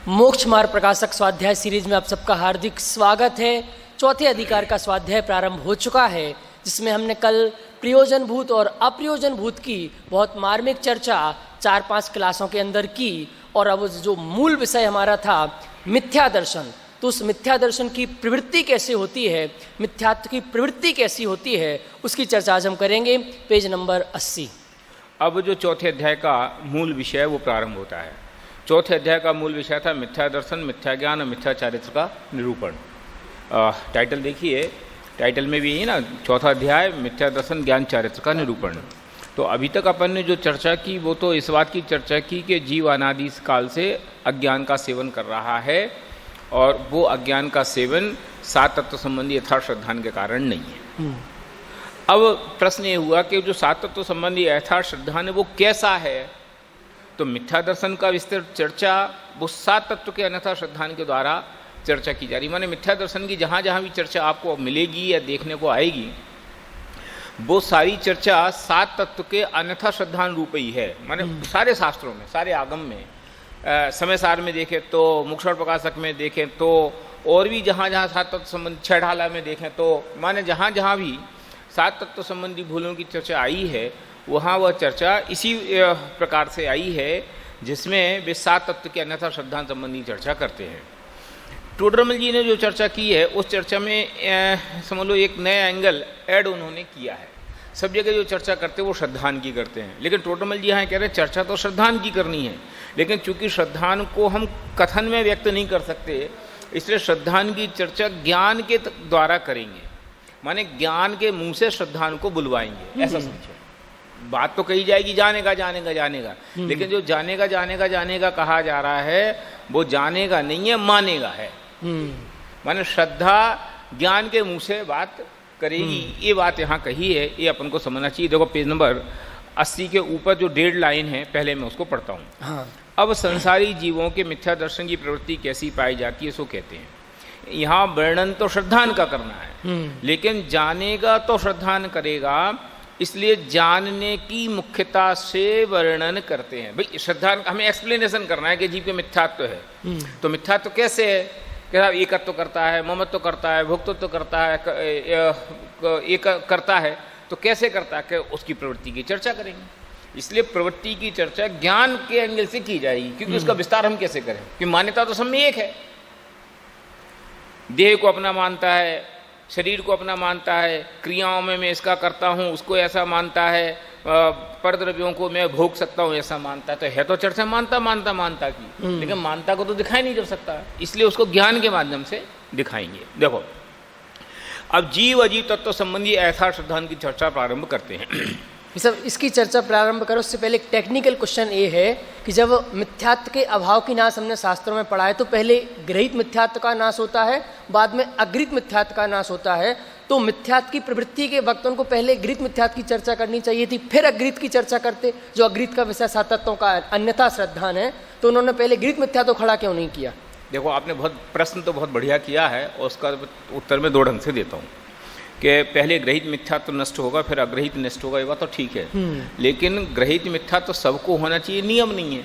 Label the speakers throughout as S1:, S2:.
S1: मोक्ष मार्ग प्रकाशक स्वाध्याय सीरीज में आप सबका हार्दिक स्वागत है। चौथे अधिकार का स्वाध्याय प्रारंभ हो चुका है, जिसमें हमने कल प्रयोजनभूत और अप्रयोजनभूत की बहुत मार्मिक चर्चा 4-5 क्लासों के अंदर की। और अब जो मूल विषय हमारा था मिथ्या दर्शन, तो उस मिथ्या दर्शन की प्रवृत्ति कैसे होती है, मिथ्यात्व की प्रवृत्ति कैसी होती है, उसकी चर्चा आज हम करेंगे। Page number 80।
S2: अब जो चौथे अध्याय का मूल विषय वो प्रारंभ होता है। चौथे अध्याय का मूल विषय था मिथ्या दर्शन, मिथ्या ज्ञान और मिथ्या चारित्र का निरूपण। टाइटल देखिए, टाइटल में भी है ना, चौथा अध्याय मिथ्या दर्शन ज्ञान चारित्र का निरूपण। तो अभी तक अपन ने जो चर्चा की वो तो इस बात की चर्चा की कि जीव अनादि काल से अज्ञान का सेवन कर रहा है और वो अज्ञान का सेवन सात तत्व संबंधी यथार्थ श्रद्धान के कारण नहीं है। अब प्रश्न ये हुआ कि जो सात तत्व संबंधी यथार्थ श्रद्धान है वो कैसा है। तो मिथ्या दर्शन का विस्तृत चर्चा वो सात तत्व के अन्यथा श्रद्धान के द्वारा चर्चा की जा रही। माने मिथ्या दर्शन की जहाँ जहाँ भी चर्चा आपको मिलेगी या देखने को आएगी, वो सारी चर्चा सात तत्व के अन्यथा श्रद्धान रूप ही है। माने सारे शास्त्रों में, सारे आगम में, समय सार में देखें तो, मोक्षमार्ग प्रकाशक में देखें तो, और भी जहाँ जहाँ सात तत्व संबंधी छठाला में देखें तो, माने जहाँ जहाँ भी सात तत्व संबंधी भूलों की चर्चा आई है वहाँ वह चर्चा इसी प्रकार से आई है जिसमें वे सात तत्व के अन्यथा श्रद्धान संबंधी चर्चा करते हैं। टोडरमल जी ने जो चर्चा की है उस चर्चा में समझ लो एक नया एंगल ऐड उन्होंने किया है। सब जगह जो चर्चा करते हैं वो श्रद्धान की करते हैं, लेकिन टोडरमल जी यहाँ कह रहे हैं चर्चा तो श्रद्धान की करनी है, लेकिन चूंकि श्रद्धान को हम कथन में व्यक्त नहीं कर सकते, इसलिए श्रद्धान की चर्चा ज्ञान के द्वारा करेंगे। माने ज्ञान के मुंह से श्रद्धान को बुलवाएंगे, ऐसा समझो। बात तो कही जाएगी जानेगा जानेगा जानेगा, लेकिन जो जानेगा जानेगा जानेगा कहा जा रहा है वो जानेगा नहीं है, मानेगा है। माने श्रद्धा ज्ञान के मुंह से बात करेगी, ये बात यहाँ कही है, ये अपन को समझना चाहिए। देखो पेज नंबर 80 के ऊपर जो 1.5 लाइन है, पहले मैं उसको पढ़ता हूँ। हाँ। अब संसारी जीवों के मिथ्या दर्शन की प्रवृत्ति कैसी पाई जाती है सो कहते हैं। यहाँ वर्णन तो श्रद्धान का करना है, लेकिन जानेगा तो श्रद्धान करेगा, इसलिए जानने की मुख्यता से वर्णन करते हैं। भाई श्रद्धान हमें एक्सप्लेनेशन करना है कि जीव के मिथ्यात्व है, तो मिथ्यात्व कैसे है कि साहब एकत्व तो करता है, ममत्व करता है, भोक्तत्व तो करता है, एक करता है, तो कैसे करता है कि उसकी प्रवृत्ति की चर्चा करेंगे। इसलिए प्रवृत्ति की चर्चा ज्ञान के एंगल से की जाएगी, क्योंकि उसका विस्तार हम कैसे करें, कि मान्यता तो सब में एक है। देह को अपना मानता है, शरीर को अपना मानता है, क्रियाओं में मैं इसका करता हूँ उसको ऐसा मानता है, परद्रव्यों को मैं भोग सकता हूँ ऐसा मानता है। तो है तो चर्चा मानता मानता मानता की, लेकिन मानता को तो दिखाई नहीं जा सकता, इसलिए उसको ज्ञान के माध्यम से दिखाएंगे। देखो अब जीव अजीव तत्व संबंधी ऐसा श्रद्धान की चर्चा प्रारंभ करते हैं।
S1: सब इसकी चर्चा प्रारंभ करो उससे पहले एक टेक्निकल क्वेश्चन ये है कि जब मिथ्यात्व के अभाव की नाश हमने शास्त्रों में पढ़ा है, तो पहले ग्रहित मिथ्यात्व का नाश होता है, बाद में अग्रहित मिथ्यात्व का नाश होता है। तो मिथ्यात्व की प्रवृत्ति के वक्तों को पहले गृहित मिथ्यात्व की चर्चा करनी चाहिए थी, फिर अग्रहित की चर्चा करते। जो अग्रहित का विषय सात तत्वों का अन्यथा श्रद्धान है, तो उन्होंने पहले गृहित मिथ्यात्व खड़ा क्यों नहीं किया।
S2: देखो आपने प्रश्न तो बहुत बढ़िया किया है, और उसका उत्तर मैं 2 ढंग से देता हूँ कि पहले ग्रहित मिथ्यात्व नष्ट होगा फिर अग्रहित नष्ट होगा, ये बात तो ठीक है, लेकिन ग्रहित मिथ्यात्व सबको होना चाहिए, नियम नहीं है।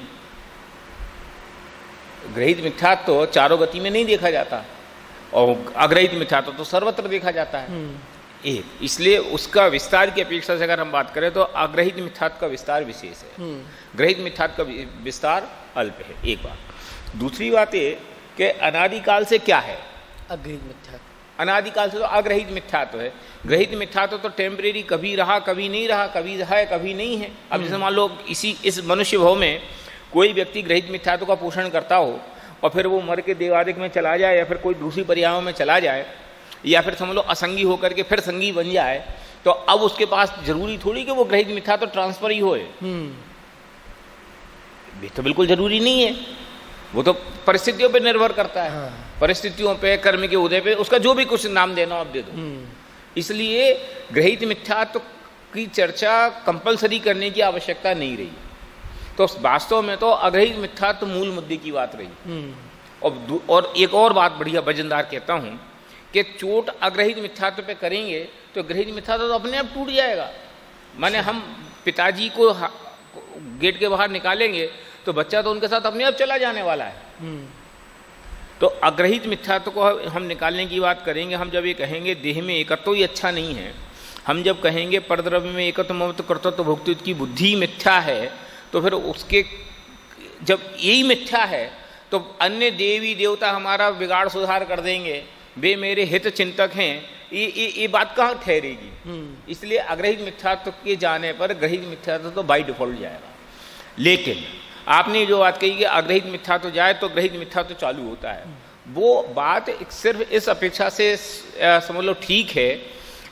S2: ग्रहित मिथ्यात्व चारों गति में नहीं देखा जाता, और अग्रहित मिथ्यात्व तो सर्वत्र देखा जाता है एक, इसलिए उसका विस्तार की अपेक्षा से अगर हम बात करें तो अग्रहित मिथ्यात्व का विस्तार विशेष है, ग्रहित मिथ्यात्व का विस्तार अल्प है, एक बात। दूसरी बात ये कि अनादिकाल से क्या है
S1: अग्रहित मिथ्यात्व,
S2: अनादिकाल से तो अग्रहित मिथ्यात्व है। ग्रहित मिथ्यात्व तो टेम्परेरी, कभी रहा कभी नहीं रहा, कभी है कभी नहीं है। अब जैसे मान लो इस मनुष्य भाव में कोई व्यक्ति ग्रहित मिथ्यात्व का पोषण करता हो और फिर वो मर के देवादिक में चला जाए, या फिर कोई दूसरी पर्यायों में चला जाए, या फिर समझ लो असंगी होकर के फिर संगी बन जाए, तो अब उसके पास जरूरी थोड़ी कि वो ग्रहित मिथ्यात्व ट्रांसफर ही होए, ये तो बिल्कुल जरूरी नहीं है। वो तो परिस्थितियों पे निर्भर करता है। हाँ। परिस्थितियों पे, कर्म के उदय पे, उसका जो भी कुछ नाम देना आप दे दो। इसलिए ग्रहित मिथ्यात्व की चर्चा कंपलसरी करने की आवश्यकता नहीं रही, तो वास्तव में तो अग्रहित मिथ्यात्व मूल मुद्दे की बात रही। और एक और बात बढ़िया वजनदार कहता हूँ कि चोट अग्रहित मिथ्यात्व पे करेंगे तो ग्रहित मिथ्यात्व तो अपने आप टूट जाएगा। माने हम पिताजी को गेट के बाहर निकालेंगे तो बच्चा तो उनके साथ अपने आप चला जाने वाला है, तो अग्रहित मिथ्यात्व को हम निकालने की बात करेंगे। हम जब ये कहेंगे देह में एकत्व ही अच्छा नहीं है, हम जब कहेंगे परद्रव्य में एकत्व ममत्व कर्तृत्व भोक्तृत्व की बुद्धि मिथ्या है, तो फिर उसके जब यही मिथ्या है तो अन्य देवी देवता हमारा बिगाड़ सुधार कर देंगे, वे मेरे हित चिंतक हैं, ये बात कहाँ ठहरेगी। इसलिए अग्रहित मिथ्यात्व के जाने पर ग्रहित मिथ्यात्व तो बाई डिफॉल्ट जाएगा। लेकिन आपने जो बात कही कि अग्रहित मिथ्यात्व जाए तो ग्रहित मिथ्यात्व चालू होता है, वो बात सिर्फ इस अपेक्षा से समझ लो ठीक है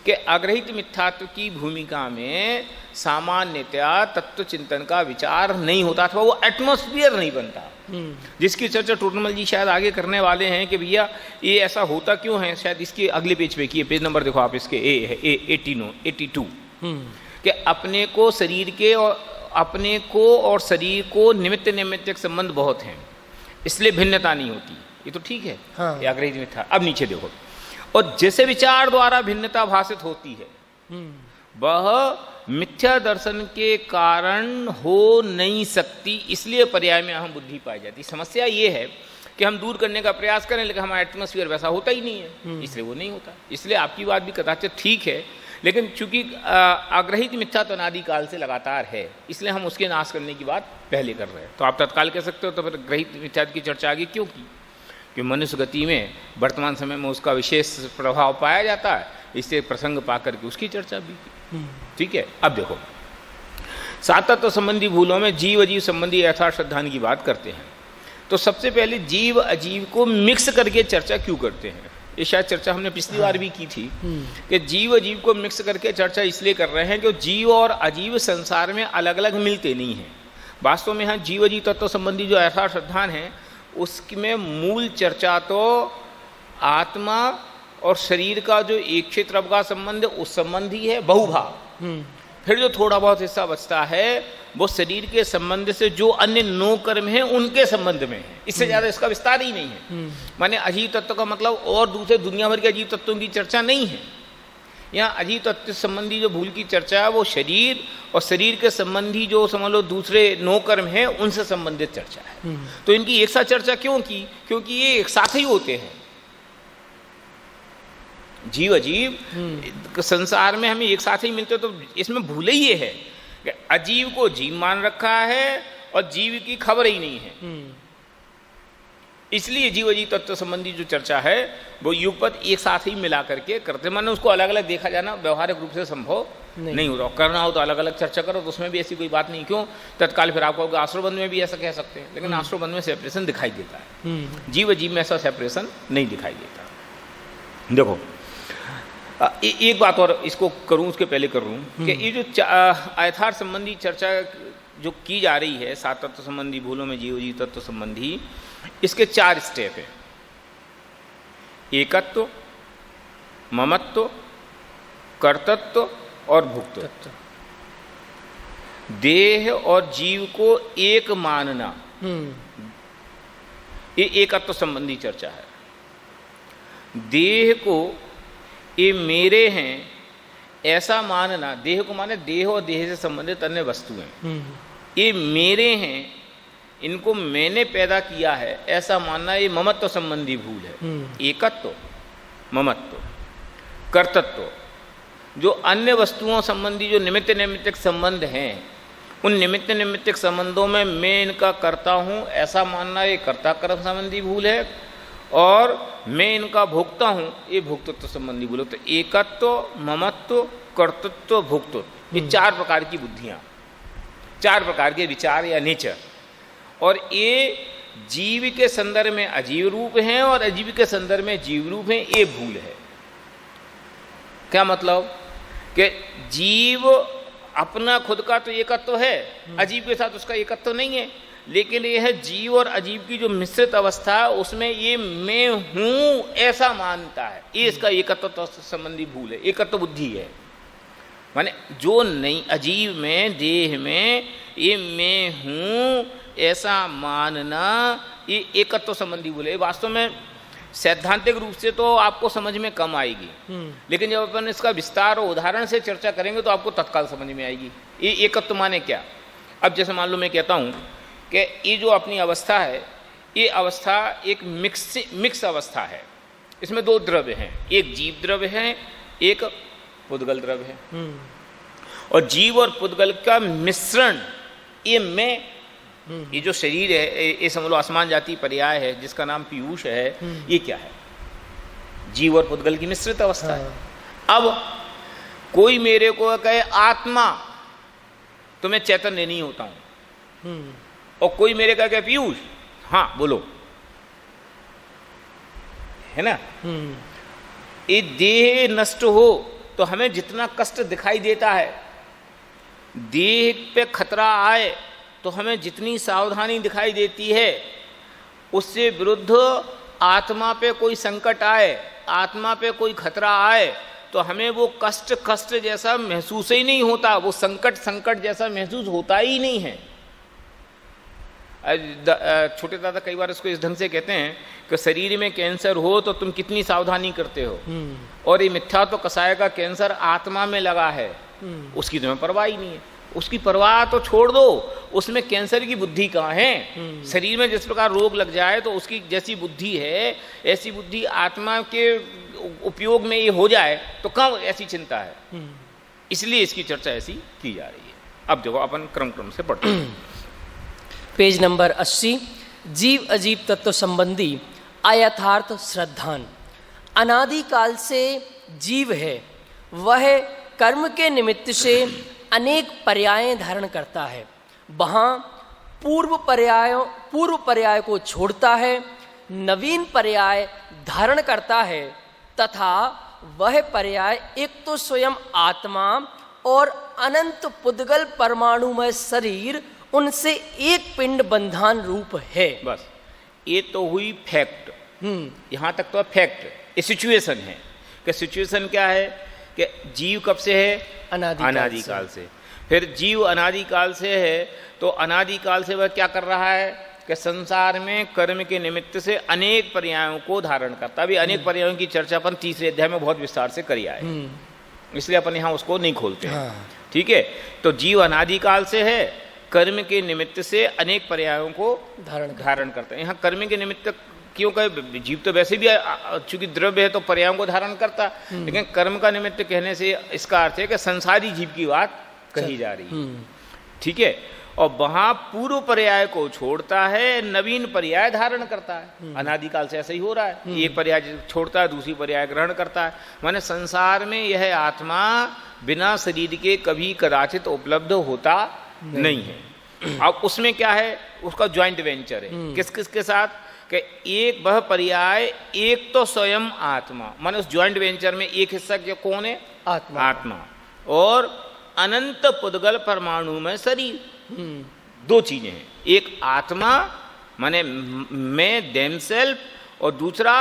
S2: कि अग्रहित मिथ्यात्व की भूमिका में सामान्यतया तत्व चिंतन का विचार नहीं होता, अथवा वो एटमॉस्फियर नहीं बनता, जिसकी चर्चा टोटमल जी शायद आगे करने वाले हैं कि भैया ये ऐसा होता क्यों है। शायद इसके अगले पेज पे किए, पेज नंबर देखो आप, इसके ए है 82 कि अपने को शरीर के और अपने को और शरीर को निमित्त निमित्तक संबंध बहुत हैं, इसलिए भिन्नता नहीं होती। ये तो ठीक है, हाँ। ये अग्रहित मिथ्या। अब नीचे देखो, और जैसे विचार द्वारा भिन्नता भाषित होती है वह मिथ्या दर्शन के कारण हो नहीं सकती, इसलिए पर्याय में अहम बुद्धि पाई जाती। समस्या ये है कि हम दूर करने का प्रयास करें लेकिन हमारा एटमॉस्फेयर वैसा होता ही नहीं है, इसलिए वो नहीं होता। इसलिए आपकी बात भी कदाचित ठीक है, लेकिन चूंकि अग्रहित मिथ्या तो अनादि काल से लगातार है, इसलिए हम उसके नाश करने की बात पहले कर रहे हैं। तो आप तत्काल कह सकते हो तो फिर ग्रहित मिथ्या की चर्चा आगे क्यों की, कि मनुष्य गति में वर्तमान समय में उसका विशेष प्रभाव पाया जाता है, इससे प्रसंग पा करके उसकी चर्चा भी की। ठीक है। अब देखो, सातत्व संबंधी भूलों में जीव अजीव संबंधी यथार्थ श्रद्धान की बात करते हैं। तो सबसे पहले जीव अजीव को मिक्स करके चर्चा क्यों करते हैं, ये शायद चर्चा हमने पिछली बार भी की थी कि जीव अजीव को मिक्स करके चर्चा इसलिए कर रहे हैं कि जीव और अजीव संसार में अलग अलग मिलते नहीं हैं। वास्तव में यहाँ जीव अजीव तत्व संबंधी जो यथार्थ श्रद्धान है उसमें मूल चर्चा तो आत्मा और शरीर का जो एक क्षेत्र का संबंध है उस संबंधी है, बहुभाग। फिर जो थोड़ा बहुत हिस्सा बचता है वो शरीर के संबंध से जो अन्य 9 कर्म हैं उनके संबंध में है, इससे ज़्यादा इसका विस्तार ही नहीं है। माने अजीव तत्व का मतलब और दूसरे दुनिया भर के अजीव तत्वों की चर्चा नहीं है। यहाँ अजीव तत्व संबंधी जो भूल की चर्चा है वो शरीर और शरीर के संबंधी जो समझ लो दूसरे 9 कर्म हैं उनसे संबंधित चर्चा है। तो इनकी एक साथ चर्चा क्यों की, क्योंकि ये एक साथ ही होते हैं। जीव अजीव संसार में हमें एक साथ ही मिलते, तो इसमें भूले ये है कि अजीव को जीव मान रखा है और जीव की खबर ही नहीं है। इसलिए जीव अजीव तत्व संबंधी जो चर्चा है वो युगपत एक साथ ही मिला करके करते, माने उसको अलग अलग देखा जाना व्यवहारिक रूप से संभव नहीं होता। करना हो तो अलग अलग चर्चा करो, तो उसमें भी ऐसी कोई बात नहीं। क्यों तत्काल फिर आपको आश्रमबंध में भी ऐसा कह सकते हैं, लेकिन आश्रमबंध में सेपरेशन दिखाई देता है, जीव अजीव में ऐसा सेपरेशन नहीं दिखाई देता। देखो एक बात और इसको करूं, उसके पहले करूं कि ये जो यथार्थ संबंधी चर्चा जो की जा रही है, सात तत्व संबंधी भूलों में जीव अजीव तत्व संबंधी, इसके 4 स्टेप हैं। एकत्व, ममत्व, कर्तृत्व और भुक्तत्व। देह और जीव को एक मानना, ये एकत्व संबंधी चर्चा है। देह को ये मेरे हैं ऐसा मानना, देह को माने देह और देह से संबंधित अन्य वस्तुएं, ये मेरे हैं, इनको मैंने पैदा किया है ऐसा मानना, ये ममत्व संबंधी भूल है। एकत्व, ममत्व, कर्तृत्व, जो अन्य वस्तुओं संबंधी जो निमित्त निमित्तक संबंध हैं, उन निमित्त निमित्तक संबंधों में मैं इनका करता हूँ ऐसा मानना, ये कर्ता कर्म संबंधी भूल है। और मैं इनका भोगता हूँ, ये भोक्तृत्व संबंधी भूल है। तो एकत्व, ममत्व, कर्तृत्व, भोक्तृत्व, ये 4 प्रकार की बुद्धियाँ, 4 प्रकार के विचार या नेचर, और ये जीव के संदर्भ में अजीव रूप हैं और अजीव के संदर्भ में जीव रूप हैं, ये भूल है। क्या मतलब कि जीव अपना खुद का तो एकत्व है, अजीव के साथ उसका एकत्व नहीं है, लेकिन यह है जीव और अजीव की जो मिश्रित अवस्था है उसमें ये मैं हूँ ऐसा मानता है, ये इसका एकत्व संबंधी भूल है, एकत्व बुद्धि है। माने जो नहीं अजीव में देह में ये मैं हूँ ऐसा मानना, ये एकत्व संबंधी भूल है। वास्तव में सैद्धांतिक रूप से तो आपको समझ में कम आएगी, लेकिन जब अपन इसका विस्तार और उदाहरण से चर्चा करेंगे तो आपको तत्काल समझ में आएगी। ये एकत्व माने क्या। अब जैसे मान लो मैं कहता हूँ कि ये जो अपनी अवस्था है ये अवस्था एक मिक्स अवस्था है। इसमें दो द्रव्य हैं, एक जीव द्रव्य है, एक पुद्गल द्रव्य है। और जीव और पुद्गल का मिश्रण, ये मैं, ये जो शरीर है, ये समझ लो आसमान जाति पर्याय है जिसका नाम पीयूष है, ये क्या है? जीव और पुद्गल की मिश्रित अवस्था है। अब कोई मेरे को कहे आत्मा, तो मैं चैतन्य नहीं होता हूं, और कोई मेरे का कहे पीयूष, हाँ बोलो, है ना? ये देह नष्ट हो तो हमें जितना कष्ट दिखाई देता है, देह पे खतरा आए तो हमें जितनी सावधानी दिखाई देती है, उससे विरुद्ध आत्मा पे कोई संकट आए, आत्मा पे कोई खतरा आए, तो हमें वो कष्ट जैसा महसूस ही नहीं होता, वो संकट जैसा महसूस होता ही नहीं है। छोटे दादा कई बार इसको इस ढंग से कहते हैं कि शरीर में कैंसर हो तो तुम कितनी सावधानी करते हो, और ये मिथ्या तो कसाय का कैंसर आत्मा में लगा है, उसकी तुम्हें परवाह ही नहीं है। उसकी परवाह तो छोड़ दो, उसमें कैंसर की बुद्धि कहाँ है? शरीर में जिस प्रकार रोग लग जाए तो उसकी जैसी बुद्धि है, ऐसी बुद्धि आत्मा के उपयोग में ये हो जाए तो कहाँ ऐसी चिंता है? इसलिए इसकी चर्चा ऐसी की जा रही है। अब देखो अपन क्रम से पढ़ते हैं।
S1: पेज नंबर 80, जीव अजीव तत्व संबंधी अयथार्थ श्रद्धान। अनादिकाल से जीव है, वह कर्म के निमित्त से अनेक पर्याय धारण करता है। वहाँ पूर्व पर्याय को छोड़ता है, नवीन पर्याय धारण करता है, तथा वह पर्याय एक तो स्वयं आत्मा और अनंत पुद्गल परमाणुमय शरीर, उनसे एक पिंड बंधान रूप है।
S2: बस ये तो हुई फैक्ट, यहाँ तक तो फैक्ट। ये सिचुएशन है कि सिचुएशन क्या है कि जीव कब से है? अनादिकाल से। फिर जीव अनादिकाल से है तो अनादिकाल से वह क्या कर रहा है कि संसार में कर्म के निमित्त से अनेक पर्यायों को धारण करता। अभी अनेक पर्यायों की चर्चा अपन तीसरे अध्याय में बहुत विस्तार से करी आए, इसलिए अपन यहाँ उसको नहीं खोलते हैं। ठीक है, तो जीव अनादिकाल से है, कर्म के निमित्त से अनेक पर्यायों को धारण करता है। यहाँ कर्म के निमित्त क्यों कहे? जीव तो वैसे भी चूंकि द्रव्य है तो पर्यायों को धारण करता, लेकिन कर्म का निमित्त कहने से इसका अर्थ है कि संसारी जीव की बात कही जा रही है। ठीक है, और वहां पूर्व पर्याय को छोड़ता है, नवीन पर्याय धारण करता है। अनादिकाल से ऐसा ही हो रहा है, एक पर्याय छोड़ता है, दूसरी पर्याय ग्रहण करता है। माने संसार में यह आत्मा बिना शरीर के कभी कदाचित उपलब्ध होता नहीं है। अब उसमें क्या है? उसका ज्वाइंट वेंचर है। किस किस के साथ? कि एक वह पर्याय, एक तो स्वयं आत्मा, माने उस ज्वाइंट वेंचर में एक हिस्सा क्या कौन है? आत्मा और अनंत पुद्गल परमाणु में शरीर। दो चीजें हैं, एक आत्मा माने मैं देम सेल्फ, और दूसरा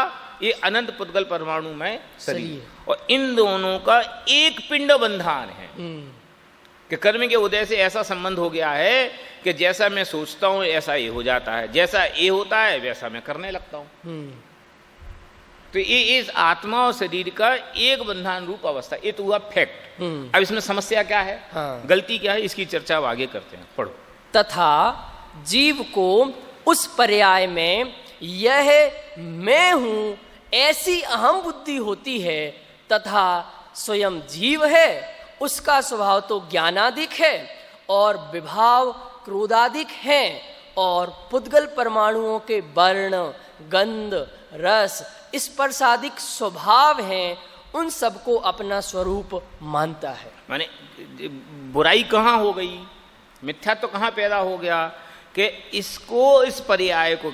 S2: ये अनंत पुद्गल परमाणु में शरीर। और इन दोनों का एक पिंड बंधान है कि कर्म के उदय से ऐसा संबंध हो गया है कि जैसा मैं सोचता हूं ऐसा ये हो जाता है, जैसा ये होता है वैसा मैं करने लगता हूं। तो ये इस आत्मा और शरीर का एक बंधन रूप अवस्था, ये तो हुआ फैक्ट। अब इसमें समस्या क्या है? गलती क्या है? इसकी चर्चा अब आगे करते हैं, पढ़ो।
S1: तथा जीव को उस पर्याय में यह मैं हूं ऐसी अहम बुद्धि होती है, तथा स्वयं जीव है, उसका स्वभाव तो ज्ञानादिक है और विभाव क्रोधादिक है, और पुद्गल परमाणुओं के वर्ण, गंध, रस, स्पर्शादिक स्वभाव हैं, उन सबको अपना स्वरूप मानता है।
S2: माने बुराई कहाँ हो गई, मिथ्या तो कहाँ पैदा हो गया कि इसको, इस पर्याय को,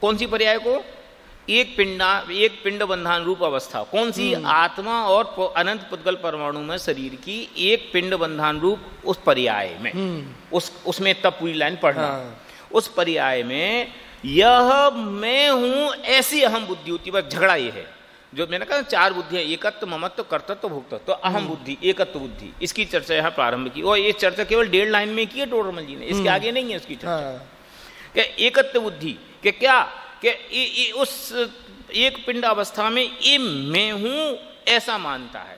S2: कौन सी पर्याय को? एक पिंड बंधान रूप अवस्था। कौन सी? आत्मा और अनंत पुद्गल परमाणु में शरीर की एक पिंड बंधान रूप उस पर्याय में, उसमें तब पूरी लाइन पढ़ना। उस पर्याय में यह मैं हूं ऐसी अहम बुद्धि होती। बस झगड़ा ये है जो मैंने कहा, चार बुद्धियां, एकत्व, ममत्व, कर्तृत्व, भोक्तृत्व। तो अहम बुद्धि, एकत्व बुद्धि, इसकी चर्चा यहाँ प्रारंभ की, और ये चर्चा केवल 1.5 लाइन में की है टोडरमल जी ने, इसके आगे नहीं है इसकी चर्चा। क्या एकत्व बुद्धि के क्या कि उस एक पिंड अवस्था में ये मैं हूं ऐसा मानता है।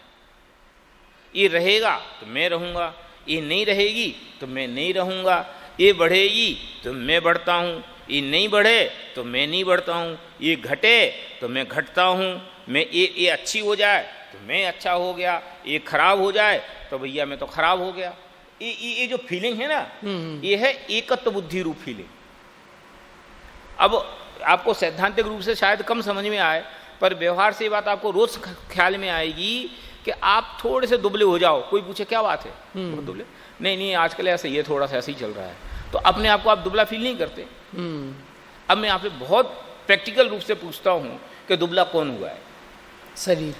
S2: ये रहेगा तो मैं रहूंगा, ये नहीं रहेगी तो मैं नहीं रहूंगा, ये बढ़ेगी तो मैं बढ़ता हूं, ये नहीं बढ़े तो मैं नहीं बढ़ता हूँ, ये घटे तो मैं घटता हूँ, मैं ये अच्छी हो जाए तो मैं अच्छा हो गया, ये खराब हो जाए तो भैया मैं तो खराब हो गया। ये जो फीलिंग है ना, ये है एकत्व बुद्धि रूप फीलिंग। अब आपको सैद्धांतिक रूप से शायद कम समझ में आए, पर व्यवहार से ये बात आपको रोज ख्याल में आएगी कि आप थोड़े से दुबले हो जाओ, कोई पूछे क्या बात है, तो दुबले नहीं आजकल ऐसा ही है, थोड़ा सा ऐसे ही चल रहा है, तो अपने आप को आप दुबला फील नहीं करते। अब मैं आपसे बहुत प्रैक्टिकल रूप से पूछता हूँ कि दुबला कौन हुआ है?
S1: शरीर।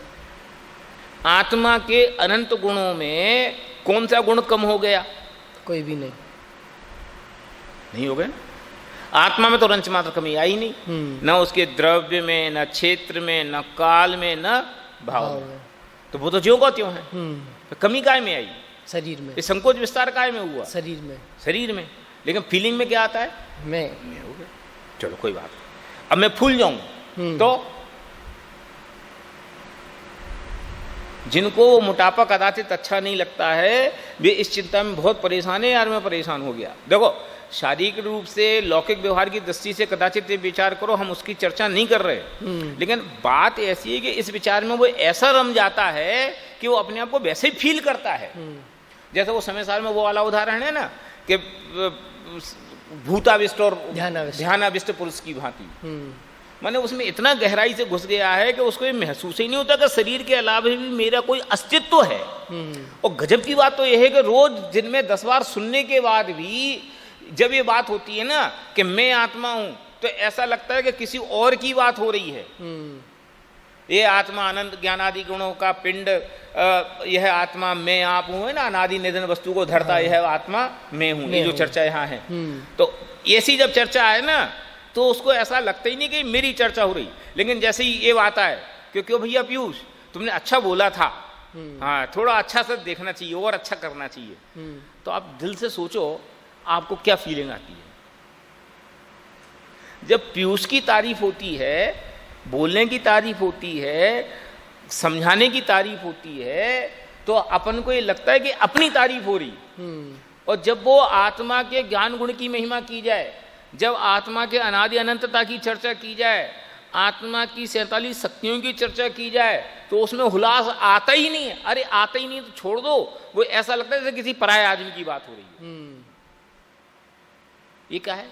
S2: आत्मा के अनंत गुणों में कौन सा गुण कम हो गया?
S1: कोई भी नहीं
S2: हो गया। आत्मा में तो रंच मात्र कमी आई नहीं, न उसके द्रव्य में, न क्षेत्र में, न काल में, न भाव में, तो वो तो ज्यों का त्यों है। तो कमी काय में आई?
S1: शरीर में।
S2: ये संकोच विस्तार काय में हुआ? शरीर में। लेकिन फीलिंग में क्या आता है? मैं हो गया। चलो कोई बात, अब मैं फूल जाऊं तो जिनको वो मोटापा कदाचित अच्छा नहीं लगता है, वे इस चिंता में बहुत परेशान है, यार मैं परेशान हो गया। देखो, शारीरिक रूप से लौकिक व्यवहार की दृष्टि से कदाचित विचार करो, हम उसकी चर्चा नहीं कर रहे, लेकिन बात ऐसी है कि इस विचार में वो ऐसा रम जाता है कि वो अपने आप को वैसे ही फील करता है। जैसे वो समय साल में वो वाला उदाहरण है ना कि भूताविष्ट और ध्यानाविष्ट पुरुष की भांति, माने उसमें इतना गहराई से घुस गया है कि उसको ये महसूस ही नहीं होता कि शरीर के अलावा भी मेरा कोई अस्तित्व है। और गजब की बात तो यह है कि रोज दिन में 10 बार सुनने के बाद भी जब ये बात होती है ना कि मैं आत्मा हूं, तो ऐसा लगता है कि किसी और की बात हो रही है। ये आत्मा अनंत ज्ञानादि गुणों का पिंड, यह आत्मा मैं आप हूं, है ना, अनादि निधन वस्तु को धरता यह आत्मा मैं हूं, ये जो चर्चा यहाँ है। तो ऐसी जब चर्चा है ना, तो उसको ऐसा लगता ही नहीं कि मेरी चर्चा हो रही। लेकिन जैसे ही ये बात है कि क्यों भैया पीयूष, तुमने अच्छा बोला था, हाँ थोड़ा अच्छा से देखना चाहिए और अच्छा करना चाहिए, तो आप दिल से सोचो आपको क्या फीलिंग आती है? जब पीयूष की तारीफ होती है, बोलने की तारीफ होती है, समझाने की तारीफ होती है, तो अपन को ये लगता है कि अपनी तारीफ हो रही। और जब वो आत्मा के ज्ञान गुण की महिमा की जाए, जब आत्मा के अनादि अनंतता की चर्चा की जाए, आत्मा की 47 शक्तियों की चर्चा की जाए, तो उसमें हुलास आता ही नहीं है। अरे आता ही नहीं तो छोड़ दो, वो ऐसा लगता है जैसे किसी पराये आदमी की बात हो रही है। ये क्या है?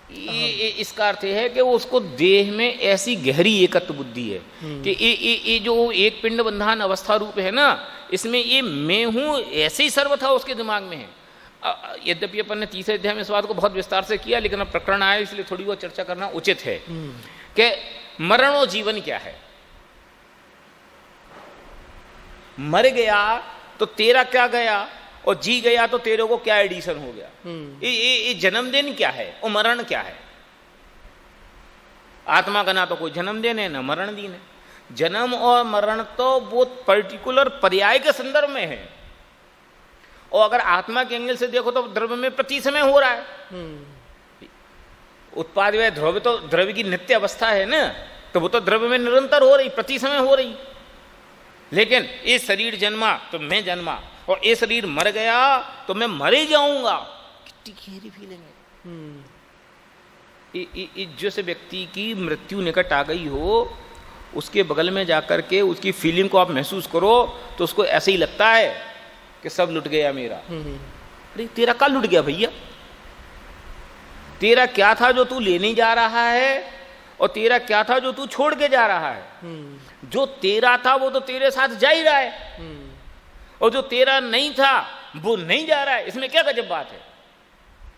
S2: ये इसका अर्थ है कि वो उसको देह में ऐसी गहरी एकत्व बुद्धि है कि ये जो एक पिंड बंधान अवस्था रूप है ना, इसमें ये मैं हूं ऐसे ही सर्वथा उसके दिमाग में है। यद्यपि अपन ने 3 अध्याय में इस बात को बहुत विस्तार से किया, लेकिन अब प्रकरण आया इसलिए थोड़ी बहुत चर्चा करना उचित है कि मरण और जीवन क्या है। मर गया तो तेरा क्या गया, और जी गया तो तेरे को क्या एडिशन हो गया। ये जन्मदिन क्या है और मरण क्या है? आत्मा का ना तो कोई जन्मदिन है ना मरण दिन है। जन्म और मरण तो वो पर्टिकुलर पर्याय के संदर्भ में है, और अगर आत्मा के एंगल से देखो तो द्रव्य में प्रति समय हो रहा है। उत्पाद व द्रव्य तो द्रव्य की नित्य अवस्था है ना, तो वो तो द्रव्य में निरंतर हो रही, प्रति समय हो रही। लेकिन ये शरीर जन्मा तो मैं जन्मा, और ये शरीर मर गया तो मैं मर ही जाऊंगा। कितनी गहरी फीलिंग है। जिस व्यक्ति की मृत्यु निकट आ गई हो, उसके बगल में जाकर के उसकी फीलिंग को आप महसूस करो, तो उसको ऐसे ही लगता है कि सब लुट गया मेरा। अरे तेरा क्या लुट गया भैया? तेरा क्या था जो तू लेने जा रहा है, और तेरा क्या था जो तू छोड़ के जा रहा है? जो तेरा था वो तो तेरे साथ जा ही रहा है, और जो तेरा नहीं था वो नहीं जा रहा है। इसमें क्या गजब बात है?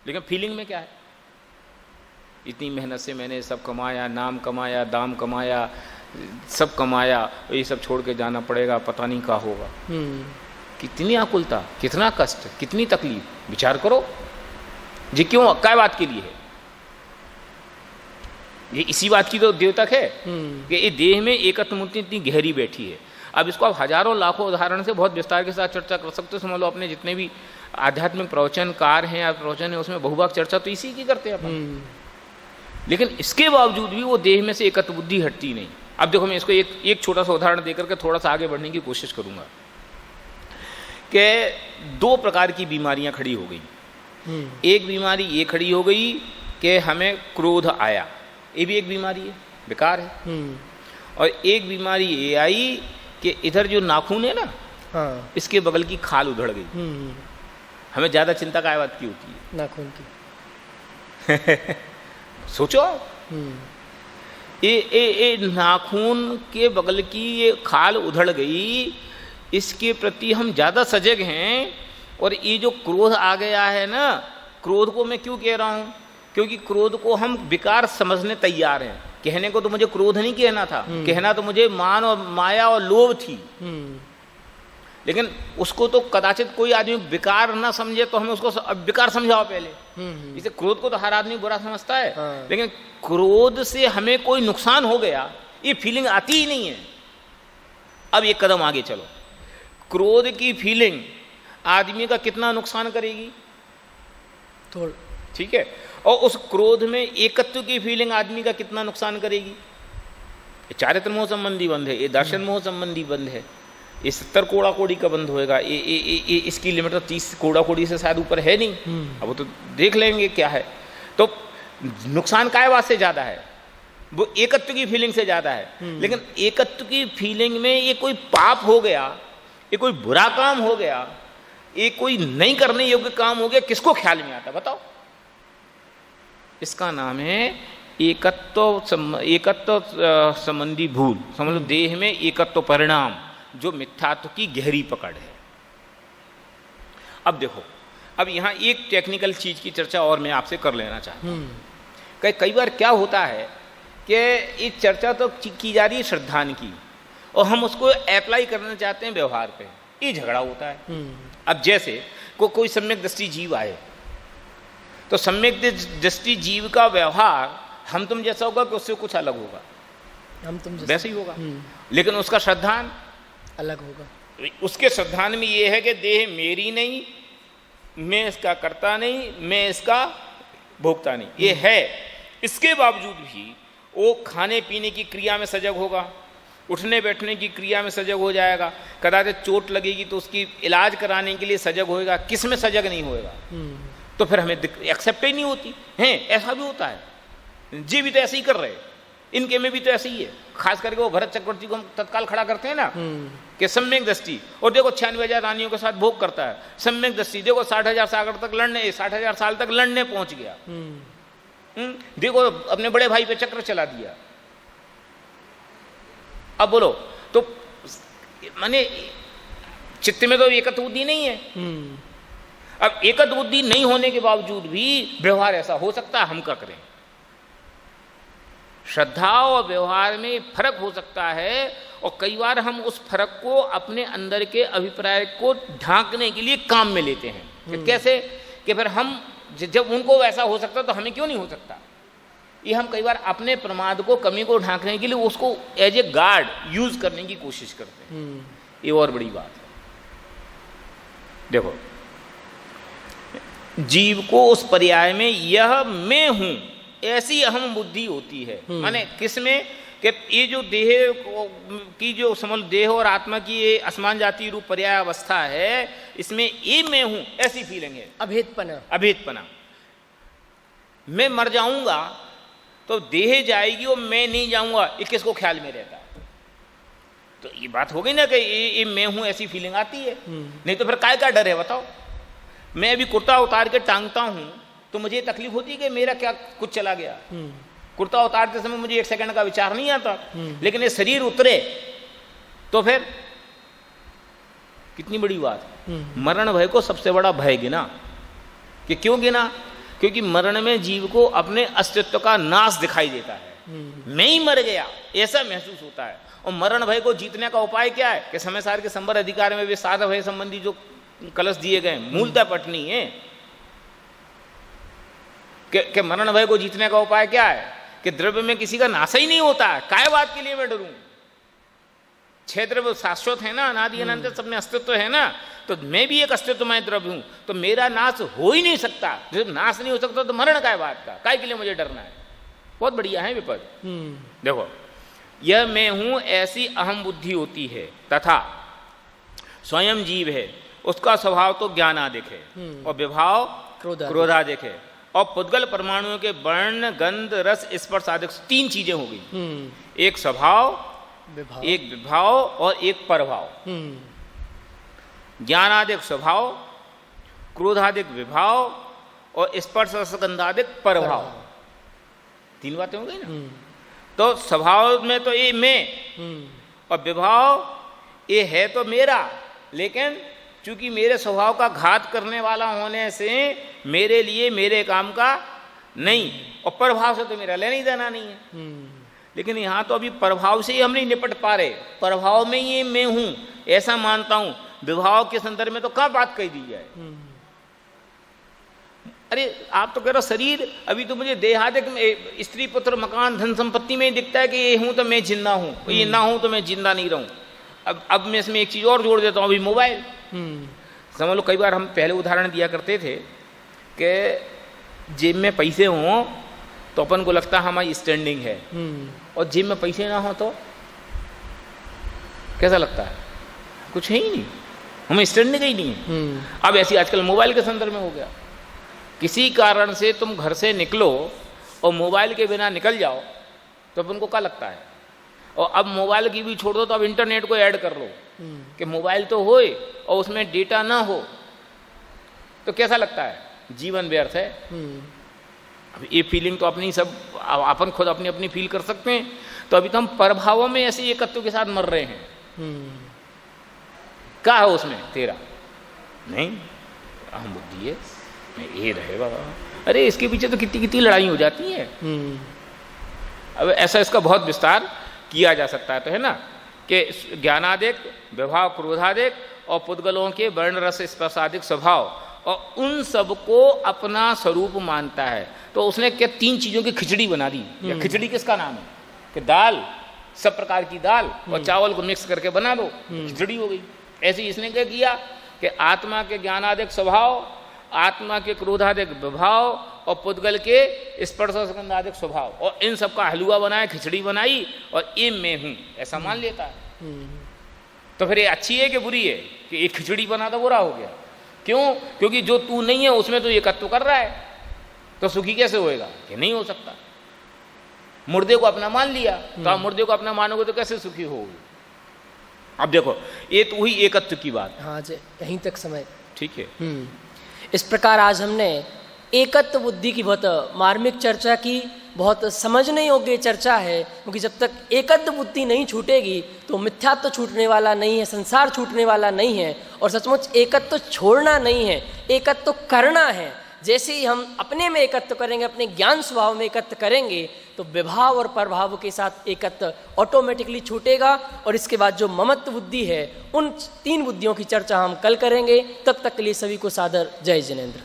S2: लेकिन फीलिंग में क्या है? इतनी मेहनत से मैंने सब कमाया, नाम कमाया, दाम कमाया, सब कमाया, ये सब छोड़ के जाना पड़ेगा, पता नहीं क्या होगा। कितनी आकुलता, कितना कष्ट, कितनी तकलीफ, विचार करो। ये क्यों, क्या बात के लिए है? ये इसी बात की तो द्योतक है कि ये देह में एकत्व मूर्ति इतनी गहरी बैठी है। अब इसको आप हजारों लाखों उदाहरण से बहुत विस्तार के साथ चर्चा कर सकते हो। समझ लो अपने जितने भी आध्यात्मिक प्रवचनकार हैं या प्रवचन है, उसमें बहुभाग चर्चा तो इसी की करते हैं अपन। लेकिन इसके बावजूद भी वो देह में से एकत्व बुद्धि हटती नहीं। अब देखो, मैं इसको एक छोटा सा उदाहरण देकर के थोड़ा सा आगे बढ़ने की कोशिश करूंगा कि 2 प्रकार की बीमारियां खड़ी हो गई। एक बीमारी ये खड़ी हो गई कि हमें क्रोध आया, ये भी एक बीमारी है, विकार है। और एक बीमारी ये आई कि इधर जो नाखून है ना,
S1: हाँ,
S2: इसके बगल की खाल उधड़ गई। हमें ज़्यादा चिंता काय बात की होती है?
S1: नाखून की।
S2: सोचो, ये नाखून के बगल की ये खाल उधड़ गई, इसके प्रति हम ज़्यादा सजग हैं। और ये जो क्रोध आ गया है ना, क्रोध को मैं क्यों कह रहा हूँ? क्योंकि क्रोध को हम विकार समझने तैयार हैं। कहने को तो मुझे क्रोध नहीं कहना था, कहना तो मुझे मान और माया और लोभ थी, लेकिन उसको तो कदाचित कोई आदमी विकार ना समझे, तो हमें उसको विकार समझाओ पहले। इसे क्रोध को तो हर आदमी बुरा समझता है,
S1: हाँ।
S2: लेकिन क्रोध से हमें कोई नुकसान हो गया, ये फीलिंग आती ही नहीं है। अब एक कदम आगे चलो, क्रोध की फीलिंग आदमी का कितना नुकसान करेगी?
S1: थोड़ा,
S2: ठीक है। और उस क्रोध में एकत्व की फीलिंग आदमी का कितना नुकसान करेगी? ये चारित्र मोह संबंधी बंध है, ये दर्शन मोह संबंधी बंध है, ये 70 कोड़ा कोड़ी का बंध होएगा। ये इसकी लिमिट तो 30 कोड़ा कोड़ी से शायद ऊपर है नहीं। अब वो तो देख लेंगे क्या है। तो नुकसान काय बात से ज़्यादा है? वो एकत्व की फीलिंग से ज़्यादा है। लेकिन एकत्व की फीलिंग में ये कोई पाप हो गया, ये कोई बुरा काम हो गया, ये कोई नहीं करने योग्य काम हो गया, किसको ख्याल में आता? बताओ। इसका नाम है एकत्व संबंधी भूल। समझ लो, देह में एकत्व परिणाम, जो मिथ्यात्व की गहरी पकड़ है। अब देखो, अब यहाँ एक टेक्निकल चीज की चर्चा और मैं आपसे कर लेना चाहता हूँ। कई बार क्या होता है कि ये चर्चा तो की जा रही है श्रद्धान की, और हम उसको अप्लाई करना चाहते हैं व्यवहार पे, ये झगड़ा होता है। अब जैसे कोई सम्यक दृष्टि जीव आए, तो सम्यक दृष्टि जीव का व्यवहार हम तुम जैसा होगा कि उससे कुछ अलग होगा?
S1: हम तुम
S2: वैसे ही होगा। लेकिन उसका श्रद्धान
S1: अलग होगा।
S2: उसके श्रद्धान में ये है कि देह मेरी नहीं, मैं इसका करता नहीं, मैं इसका भोगता नहीं, ये है। इसके बावजूद भी वो खाने पीने की क्रिया में सजग होगा, उठने बैठने की क्रिया में सजग हो जाएगा, कदाचित चोट लगेगी तो उसकी इलाज कराने के लिए सजग होएगा। किस में सजग नहीं होएगा? तो फिर हमें एक्सेप्ट ही नहीं होती है। ऐसा भी होता है, जी भी तो ऐसे ही कर रहे, इनके में भी तो ऐसे ही है। खास करके वो भरत चक्रवर्ती को हम तत्काल खड़ा करते हैं ना कि सम्यक दृष्टि, और देखो 96,000 रानियों के साथ भोग करता है। सम्यक दृष्टि देखो 60,000 सागर तक लड़ने, 60,000 साल तक लड़ने पहुंच गया। देखो अपने बड़े भाई पे चक्र चला दिया। अब बोलो, तो माने चित्त में तो एकत्व बुद्धि नहीं है। अब एकत्व बुद्धि नहीं होने के बावजूद भी व्यवहार ऐसा हो सकता है, हम क्या करें? श्रद्धा और व्यवहार में फर्क हो सकता है, और कई बार हम उस फर्क को अपने अंदर के अभिप्राय को ढांकने के लिए काम में लेते हैं। कि कैसे? कि फिर हम जब उनको वैसा हो सकता तो हमें क्यों नहीं हो सकता? ये हम कई बार अपने प्रमाद को, कमी को ढांकने के लिए उसको एज ए गार्ड यूज करने की कोशिश करते हैं। ये और बड़ी बात है। देखो, जीव को उस पर्याय में यह मैं हूं ऐसी अहम बुद्धि होती है। माने किसमें? कि ये जो देह की जो समझ देह और आत्मा की ये असमान जाति रूप पर्याय अवस्था है, इसमें ये मैं हूं ऐसी फीलिंग है, अभेदपना। मैं मर जाऊंगा तो देह जाएगी और मैं नहीं जाऊंगा, ये किसको ख्याल में रहता है? तो ये बात हो गई ना कि ये मैं हूं ऐसी फीलिंग आती है। नहीं तो फिर काय का डर है? बताओ। मैं अभी कुर्ता उतार के टांगता हूं तो मुझे तकलीफ होती है कि मेरा क्या कुछ चला गया। कुर्ता उतारते समय मुझे 1 सेकंड का विचार नहीं आता, लेकिन ये शरीर उतरे तो फिर कितनी बड़ी बात है। मरण भय को सबसे बड़ा भय गिना। कि क्यों गिना? क्योंकि मरण में जीव को अपने अस्तित्व का नाश दिखाई देता है। मैं ही मर गया ऐसा महसूस होता है। और मरण भय को जीतने का उपाय क्या है? कि समय सार के संबर अधिकार में वे 7 भय संबंधी जो कलश दिए गए मूलतः पटनी है। कि मरण भय को जीतने का उपाय क्या है? कि द्रव्य में किसी का नाश ही नहीं होता है, काय बात के लिए मैं डरूं? 6 द्रव्य शाश्वत है ना, अनादि अनंत सब में अस्तित्व है ना, तो मैं भी एक अस्तित्वमय द्रव्य हूं, तो मेरा नाश हो ही नहीं सकता। जब नाश नहीं हो सकता तो मरण काय बात का, काय के लिए मुझे डरना है? बहुत बढ़िया है विपद। देखो, यह मैं हूं ऐसी अहम बुद्धि होती है, तथा स्वयं जीव है, उसका स्वभाव तो ज्ञानादिक है और विभाव क्रोधादिक है। और पुद्गल परमाणुओं के वर्ण, गंध, रस, स्पर्श आदि 3 चीजें हो गई। एक स्वभाव, एक विभाव और एक प्रभाव। ज्ञानादिक स्वभाव, क्रोधादिक विभाव और स्पर्श रस गंधादिक प्रभाव। 3 बातें हो गई ना। तो स्वभाव में तो ये मैं, और विभाव ये है तो मेरा, लेकिन चूंकि मेरे स्वभाव का घात करने वाला होने से मेरे लिए मेरे काम का नहीं, और प्रभाव से तो मेरा लेना ही देना नहीं है। लेकिन यहाँ तो अभी प्रभाव से ही हम नहीं निपट पा रहे, प्रभाव में ये मैं हूं ऐसा मानता हूं। विभाव के संदर्भ में तो क्या बात कही दी जाए। अरे आप तो कह रहे हो शरीर, अभी तो मुझे देहादिक स्त्री पुत्र मकान धन संपत्ति में ही दिखता है कि ये हूं तो मैं जिंदा हूं, ये ना हूं तो मैं जिंदा नहीं रहूं। अब मैं इसमें एक चीज और जोड़ देता हूं, अभी मोबाइल समझ लो। कई बार हम पहले उदाहरण दिया करते थे कि जेब में पैसे हों तो अपन को लगता है हमारी स्टैंडिंग है, और जेब में पैसे ना हो तो कैसा लगता है, कुछ है ही नहीं, हमें स्टैंडिंग ही नहीं है। अब ऐसी आजकल मोबाइल के संदर्भ में हो गया। किसी कारण से तुम घर से निकलो और मोबाइल के बिना निकल जाओ तो अपन को क्या लगता है। और अब मोबाइल की भी छोड़ दो, तो अब इंटरनेट को ऐड कर लो कि मोबाइल तो होए और उसमें डेटा ना हो तो कैसा लगता है, जीवन व्यर्थ है। अब ये फीलिंग तो अपनी सब अपन खुद अपनी अपनी फील कर सकते हैं। तो अभी तो हम प्रभावों में ऐसे एकत्व के साथ मर रहे हैं। क्या है उसमें तेरा, नहीं अहम बुद्धि है, मैं ये रहे बाबा। अरे इसके पीछे तो कितनी कितनी लड़ाई हो जाती है। अब ऐसा इसका बहुत विस्तार किया जा सकता है। तो है ना कि ज्ञानादिक, विभाव, क्रोधादिक और पुद्गलों के वर्ण, रस, स्पर्शादिक स्वभाव, और उन सबको अपना स्वरूप मानता है। तो उसने क्या 3 चीजों की खिचड़ी बना दी। या खिचड़ी किसका नाम है कि दाल, सब प्रकार की दाल और चावल को मिक्स करके बना दो, खिचड़ी हो गई। ऐसे इसने क्या किया कि आत्मा के ज्ञानादिक स्वभाव, आत्मा के क्रोधादिक विभाव और पुद्गल के स्पर्शादिक स्वभाव, और इन सबका हलवा बनाया, खिचड़ी बनाई, और ये मैं हूं ऐसा मान लेता है। तो फिर ये अच्छी है कि बुरी है कि एक खिचड़ी बना तो बुरा हो गया। क्यों? क्योंकि जो तू नहीं है उसमें तो एकत्व कर रहा है, तो सुखी कैसे होएगा कि नहीं हो सकता। मुर्दे को अपना मान लिया, तो आप मुर्दे को अपना मानोगे तो कैसे सुखी होगे। अब देखो ये तो हुई एकत्व की बात।
S1: हाँ जी, यहीं तक समय
S2: ठीक है।
S1: इस प्रकार आज हमने एकत्व बुद्धि की बहुत मार्मिक चर्चा की, बहुत समझने योग्य चर्चा है। क्योंकि जब तक एकत्व बुद्धि नहीं छूटेगी तो मिथ्यात्व तो छूटने वाला नहीं है, संसार छूटने वाला नहीं है, और सचमुच एकत्व तो छोड़ना नहीं है, एकत्व तो करना है। जैसे ही हम अपने में एकत्व करेंगे, अपने ज्ञान स्वभाव में एकत्व करेंगे, तो विभाव और प्रभाव के साथ एकत्व ऑटोमेटिकली छूटेगा। और इसके बाद जो ममत्व बुद्धि है, उन 3 बुद्धियों की चर्चा हम कल करेंगे। तब तक के लिए सभी को सादर जय जिनेंद्र।